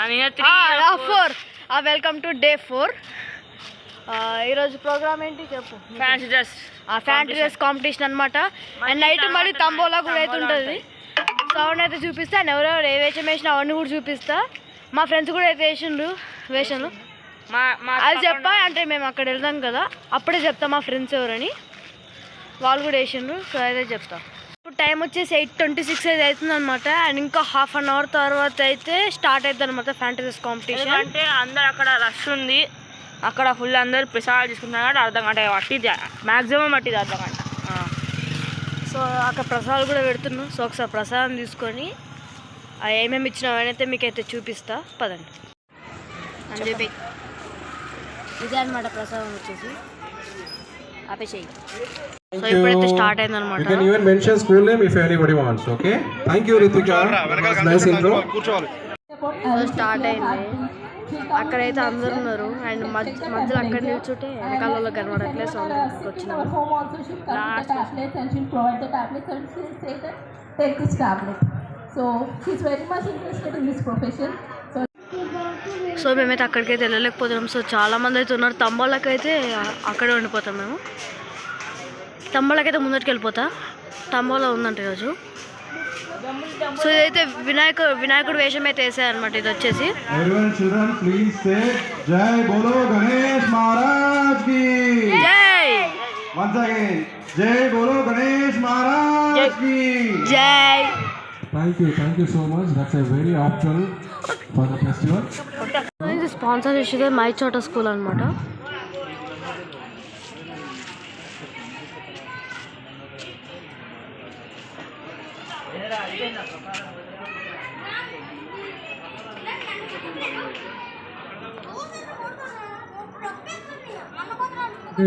4 welcome to day 4. ఈరోజు programme ఏంటి చెప్పు. ఫ్యాన్సీ డ్రెస్ కాంపిటీషన్ అనమాట. అండ్ నైట్ మళ్ళీ తంబోలా కూడా అయితే ఉంటుంది. సౌండ్ అయితే చూపిస్తా, అండ్ ఎవరెవరు ఏ వేషం వేసినా అవన్నీ కూడా చూపిస్తా. మా ఫ్రెండ్స్ కూడా అయితే వేషాలు అది చెప్పా అంటే మేము అక్కడ వెళ్దాం కదా, అప్పుడే చెప్తా మా ఫ్రెండ్స్ ఎవరని. వాళ్ళు కూడా వేసిండ్రు, సో అయితే చెప్తా. ఇప్పుడు టైం వచ్చేసి 8:26 అయితే అవుతుంది అనమాట. అండ్ ఇంకా ½ అన్ అవర్ తర్వాత అయితే స్టార్ట్ అవుతుంది అనమాట ఫ్యాన్సీ డ్రెస్ కాంపిటీషన్. అంటే అందరు అక్కడ రష్ ఉంది, అక్కడ ఫుల్ అందరు ప్రసాదాలు తీసుకుంటున్నారు కాబట్టి అర్ధగంట పట్టింది, మ్యాక్సిమం పట్టింది అర్ధగంట. సో అక్కడ ప్రసాదాలు కూడా పెడుతున్నాం. సో ఒకసారి ప్రసాదం తీసుకొని ఏమేమి ఇచ్చినామని అయితే మీకైతే చూపిస్తా, పదండి అని చెప్పి. ఇదే అనమాట ప్రసాదం వచ్చేసి. ఆపేసేయి. సో ఇప్పుడైతే స్టార్ట్ అయింది అనమాట. You can even mention school name if anybody wants. Okay. Thank you Ritika. Nice intro. Start అయింది. అక్కడైతే అందరు ఉన్నారు. అండ్ మధ్యలో అక్కడ నిల్చుంటే వెనకాల వాళ్ళకి కనబడట్లేదు. సో వచ్చినాము. సో మేమైతే అక్కడికైతే వెళ్ళలేకపోతున్నాం. సో చాలా మంది అయితే ఉన్నారు. తంబోళ్ళకైతే అక్కడే ఉండిపోతాం మేము. తంబోళ్ళకైతే ముందరికి వెళ్ళిపోతా. తంబోలా ఉందంట ఈరోజు. సో ఇదైతే వినాయకుడు వేషం అయితే వేసారనమాట. ఇది వచ్చేసి జై. Thank you so much. That's a very optional for the festival. ఇది స్పాన్సర్ చేసేది మై చోటా స్కూల్ అనమాట.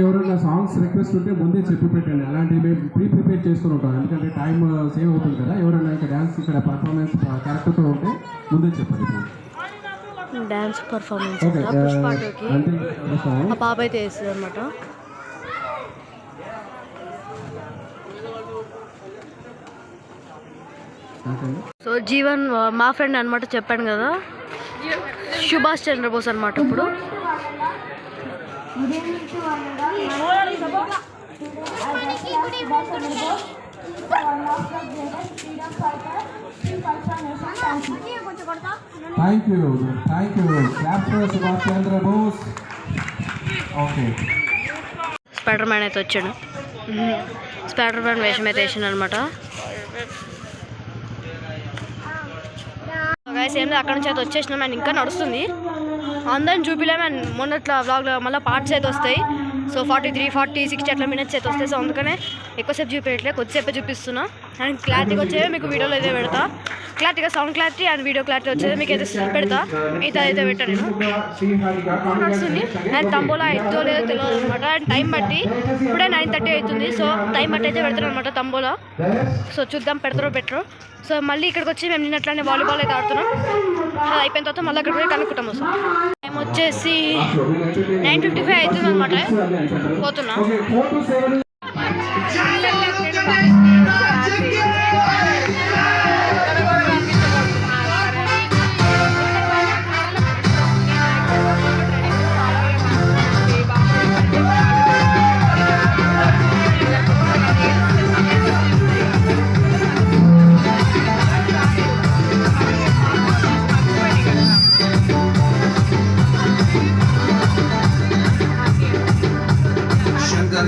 ఎవరైనా సాంగ్స్ రిక్వెస్ట్ ఉంటే ముందే చెప్పి పెట్టండి. అలాంటివి మేము ప్రిపేర్ చేసుకుని ఉంటాం, ఎందుకంటే టైం సేవ్ అవుతుంది కదా. ఎవరైనా ఇంకా డ్యాన్స్ ఇక్కడ పర్ఫార్మెన్స్ క్యారెక్టర్తో ఉంటే ముందే చెప్పండి. డ్యాన్స్ పర్ఫార్మెన్స్ ఆ పాప అయితే వేస్తుంది అనమాట. సో జీవన్ మా ఫ్రెండ్ అనమాట, చెప్పాను కదా, సుభాష్ చంద్రబోస్ అనమాట. ఇప్పుడు Thank you. Clap for Subhash Chandra Bose. Okay. Spider man అయితే వచ్చాడు. స్పైడర్ మ్యాన్ వేషం అయితే వేసాడు అనమాట. సేమ్ అక్కడ నుంచి అయితే వచ్చేసినాం. అండ్ ఇంకా నడుస్తుంది. అందరిని చూపిలేము. అండ్ మొన్నట్లా వ్లాగ్లో మళ్ళీ పార్ట్స్ అయితే వస్తాయి. సో 43, 40, 60 అట్లా మినిట్స్ అయితే వస్తాయి. సో అందుకనే ఎక్కువసేపు చూపించట్లేదు, కొద్దిసేపే చూపిస్తున్నా. అండ్ క్లారిటీగా వచ్చేవి మీకు వీడియోలో అయితే పెడతా. క్లారిటీగా sound clarity and video clarity వచ్చేది మీకు అయితే పెడతా. మిగతా అయితే పెట్టాను నేను. నడుస్తుంది. అండ్ తంబోలా అవుతుందో లేదో తెలియదు అనమాట. అండ్ టైం బట్టి ఇప్పుడే 9:30 అవుతుంది. సో టైం బట్టి అయితే పెడతారు అనమాట తంబోలా. సో చూద్దాం పెడతారో పెట్టరో. సో మళ్ళీ ఇక్కడికి వచ్చి మేము నిన్నట్లానే వాలీబాల్ అయితే ఆడుతున్నాం. అది అయిపోయిన తర్వాత మళ్ళీ అక్కడికి పోయి కనుక్కుంటాం. సో టైం వచ్చేసి 9:55 అవుతుంది అనమాట. పోతున్నా.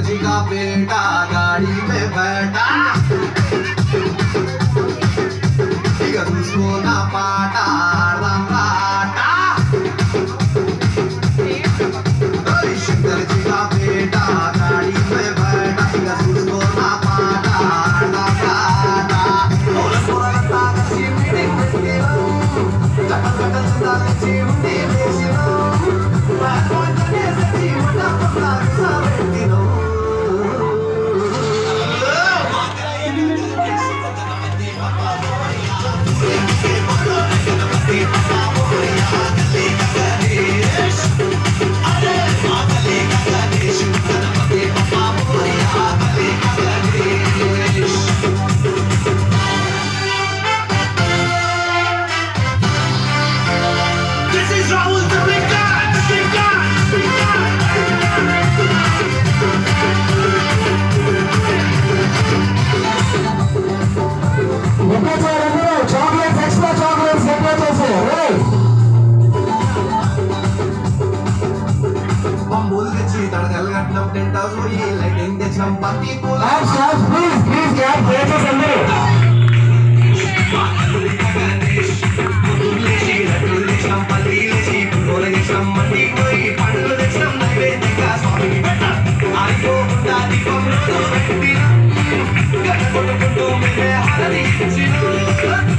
जी का बेटा गाड़ी में बैठा, उसको ना पाटा रंगाटा। शंकर जी का बेटा गाड़ी में बैठा, उसको ना पाटा रंगाटा। टेंट हाउस हुई लाइटिंग दे चंपाती पूला ప్లీజ్ క్లాప్ దయచేసి అందరూ चंपती लेची गोरे चंपती कोई पंडल दे चम नैवेद्य स्वामी आयो उंडा दीपम रो పెట్టినా గడగొట్టుకుంటూ మేరే హారతి ఇచ్చిను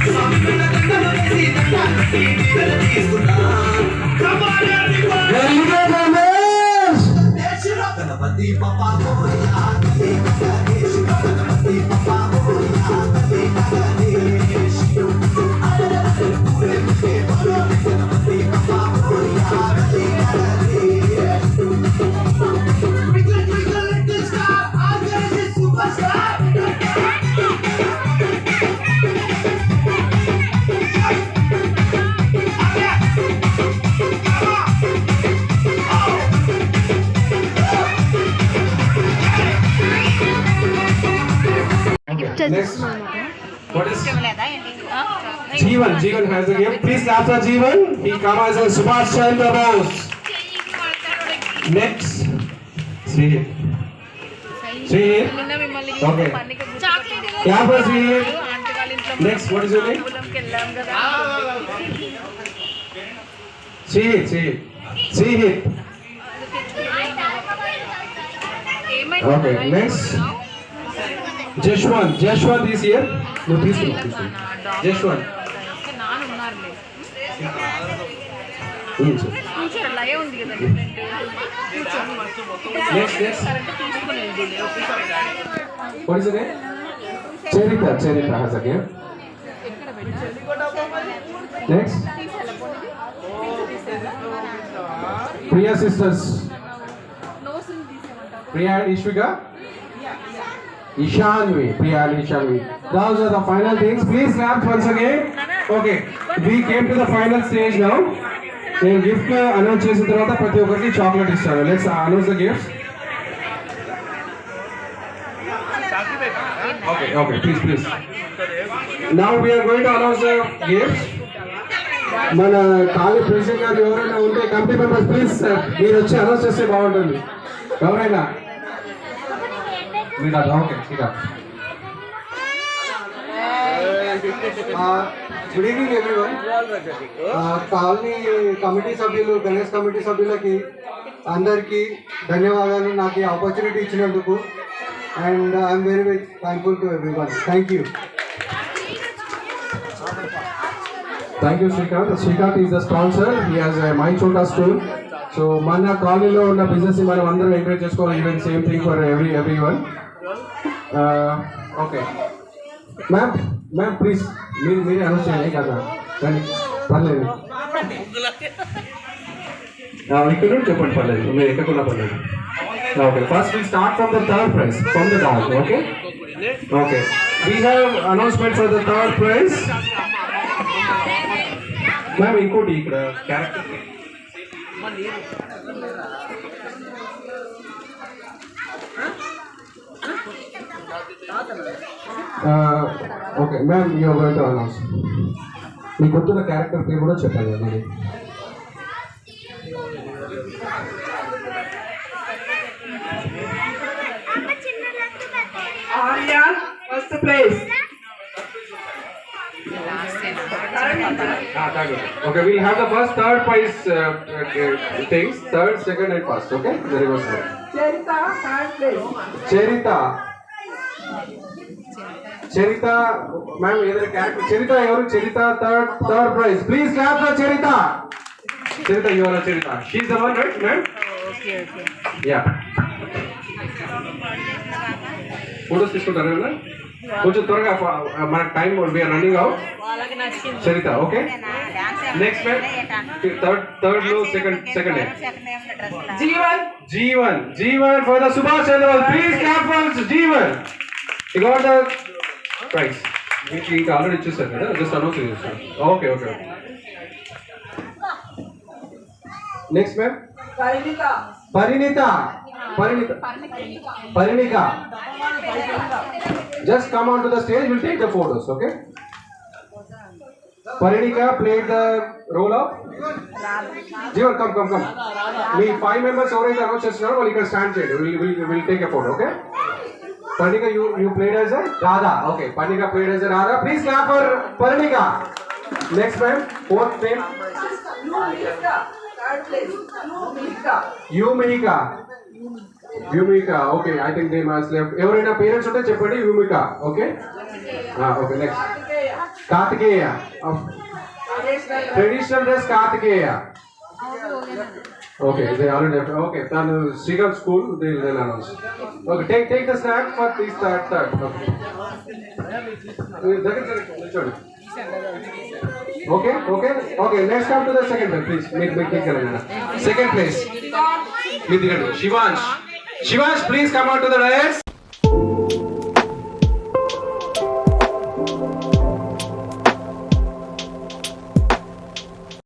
స్వామి దండలు వేసి దండాలు పెట్టి తీసుకున్నా गणपति पप्पा मोरिया गणेश गणपति पप्पा मोरिया गणेश पूरे मुझे बोलो गणपति पप्पा मोरिया Ganesh twinkle twinkle little star आज Ganesh superstar Next, what is Jeevan? Jeevan has the gift. Please clap for Jeevan. He comes as a Subhash Chandra Bose. Next, Srihit. Srihit. Okay. Clap for Srihit. Next, what is your name? Srihit. Srihit. Srihit. Okay. Next. Jeshwant. Jeshwant is here. No, please come. Jeshwant. Next. What is the name? Charita. Charita has a gift. Next. Priya sisters. Priya and Ishvika. Ishanvi, Priya and Ishanvi. Those are the final things. Please clap once again. Okay, we came to the final stage now. నేను gift announce చేసిన తర్వాత ప్రతి ఒక్కరికి chocolate ఇస్తాను. Let's announce the gifts. Okay, please. Now we are going to announce the gifts. మన కాలి president గారు ఎవరైనా ఉంటే కమిటీ మెంబర్స్ ప్లీజ్ మీరు వచ్చి అనౌన్స్ చేస్తే బాగుంటుంది. ఎవరైనా okay good evening everyone. Colony committee సభ్యులు గణేష్ కమిటీ సభ్యులకి అందరికీ ధన్యవాదాలు నాకు ఈ ఆపర్చునిటీ ఇచ్చినందుకు. And I'm very thankful to everyone. Thank you. Thank you, Srikanth. Srikanth is the sponsor. He has a My Chota store. So మన కాలనీలో ఉన్న బిజినెస్ మనం అందరం ఎంకరేజ్ చేసుకోవాలి. Even same thing for everyone. Okay ma'am please మీరే announce చేయండి కదా. కానీ పర్లేదు ఇక్కడ నుండి చెప్పండి, పర్లేదు మీరు ఎక్కకుండా పర్లేదు. Okay, first will start from the third prize from the doll. Okay we have announcement for the third prize. Ma'am ఇంకోటి ఇక్కడ character okay ma'am you are going to announce. మీకు గుర్తున్న క్యారెక్టర్ పేరు కూడా చెప్పండి. అది Arya, first place. Okay, we'll have the first, third prize things. Third, second, and first. Okay, the reverse one. Charita, third place. Charita, ma'am, either character. Charita, you are Charita, third prize. Please clap for Charita. Charita, you are a Charita. She's the one, right, ma'am? Okay. Yeah. Photos తీసుకుంటారా? కొంచెం త్వరగా మన time we're running out. Charitha okay. Next ma'am third లో second Jeevan for the Subhash Chandra Bose. Please clap for Jeevan. You got the prize. మీకు ఇంకా already ఇచ్చేసారు కదా, just announce చేస్తాను. Okay. Next ma'am Parinika. Just come onto the stage, we'll take the photos, okay? Parinika played the role of Jivan. Come. Me 5 members ఎవరైతే announce చేస్తున్నారో వాళ్ళు ఇక్కడ stand చేయండి. We'll take a photo, okay? Parinika, you played as a Radha. Okay, Parinika played as a Radha. Please clap for Parinika. Next man, fourth name. Third place. Yumika. Okay, I think they must left. ఎవరైనా parents ఉంటే చెప్పండి Yumika. Okay? Okay, next. Kartikeya. Traditional dress Kartikeya. Okay, they already left. Okay, then Srikanth school, they will then announce. Okay, take the snack for this third. Okay. Okay, let's come to the second one, please. Second place. Shivansh, please come out to the dais.